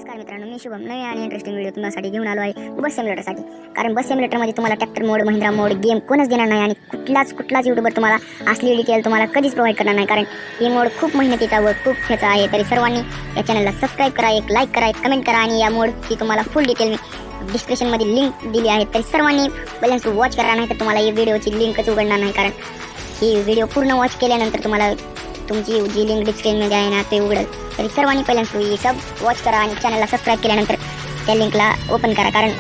नमस्कार मित्रांनो, मी शुभम नवीन आणि इंटरेस्टिंग व्हिडिओ तुमच्यासाठी घेऊन आलो आहे बस सिम्युलेटरसाठी. कारण बस सिम्युलेटरमध्ये तुम्हाला ट्रॅक्टर मोड, महिंद्रा मोड, गेम कोणच देणार नाही आणि कुठलाच यूट्यूबर तुम्हाला असली डिटेल तुम्हाला कधीच प्रोव्हाइड करणार नाही. कारण ही मोड खूप मेहनतीचा व खूप ह्याचा आहे. तरी सर्वांनी या चॅनलला सबस्क्राईब करा, एक लाईक करा, एक कमेंट करा आणि या मोडची तुम्हाला फुल डिटेल मी डिस्क्रिप्शनमध्ये लिंक दिली आहे. तरी सर्वांनी पहिल्यांदा वॉच करा, नाही तर तुम्हाला ही व्हिडिओची लिंकच उघडणार नाही. कारण ही व्हिडिओ पूर्ण वॉच केल्यानंतर तुम्हाला तुमची जी लिंक डिस्क्रिप्शनमध्ये आहे ना ते उघडेल. तरी सर्वांनी पहिल्यांदा सब वॉच करा आणि चॅनलला सबस्क्राईब केल्यानंतर त्या लिंकला ओपन करा. कारण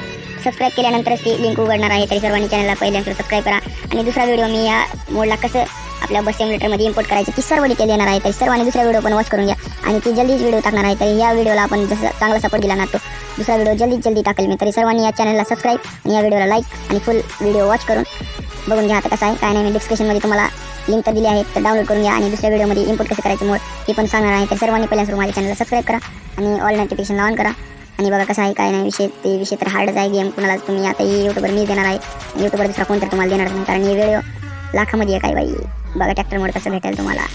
सबस्क्राईब केल्यानंतरच ती लिंक उघडणार आहे. तरी सर्वांनी चॅनलला पहिल्यांदा सबस्क्राईब करा. आणि दुसरा व्हिडिओ मी या मोडला कसं आपल्या बस सिम्युलेटरमध्ये इम्पोर्ट करायचं ती सर्व डिटेल येणार आहे. तरी सर्वांनी दुसरा व्हिडिओ पण वॉच करून घ्या आणि ती जल्दीच व्हिडिओ टाकणार आहे. तरी या व्हिडिओला आपण जसं चांगला सपोर्ट दिला ना तो दुसरा व्हिडिओ जल्दी टाकेल मी. तरी सर्वांनी या चॅनलला सबस्क्राईब आणि या व्हिडिओला लाईक आणि फुल व्हिडिओ वॉच करून बघून घ्या. आता कसं आहे काय नाही, मी डिस्क्रिप्शनमध्ये तुम्हाला लिंक तर दिली आहे, तर डाउनलोड करून घ्या. आणि दुसऱ्या व्हिडिओमध्ये इम्पोर्ट कसं करायचं मोड हे पण सांगणार आहे. तर सर्वांनी पहिल्यांदा माझ्या चॅनलला सबस्क्राईब करा आणि ऑल नोटिफिकेशन ऑन करा. आणि बघा कसं आहे काय नाही, विषय तर हार्डच आहे. गेम कुणाला तुम्ही आता ही यूट्यूबर मी देणार आहे, यूट्यूबर दुसरा कोण तर तुम्हाला देणार नाही. कारण ही व्हिडिओ लाखामध्ये आहे काय बाई. बघा ट्रॅक्टर मोड कसं भेटेल तुम्हाला,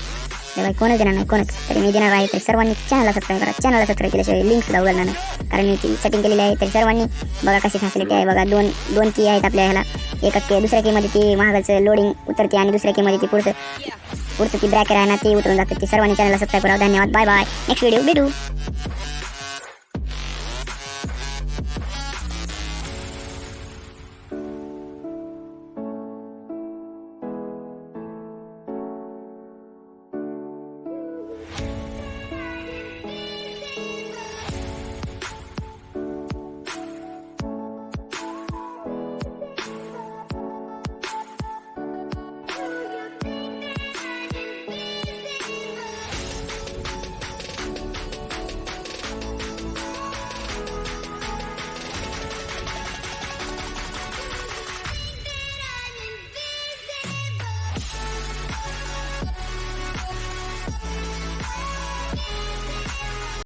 ते बाई कोणच देणार नाही कोणच. तरी मी देणार आहे. तरी सर्वांनी चॅनलला सबस्क्राईब करा. चॅनलला सबस्क्राईब केल्याशिवाय लिंक सुद्धा उघडणार नाही, कारण मी ती सेटिंग केलेली आहे. तरी सर्वांनी बघा कशी फॅसिलिटी आहे. बघा दोन की आहेत आपल्या ह्याला. एका की दुसऱ्या कीमध्ये ती महागाचं लोडिंग उतरते आणि दुसऱ्या कीमध्ये ती पुढचं ती ब्रॅकर आहे ना ती उतरून जाते. ती सर्वांनी चॅनलला सबस्क्राईब करा. धन्यवाद, बाय बाय, नेक्स्ट व्हिडिओ भेटू.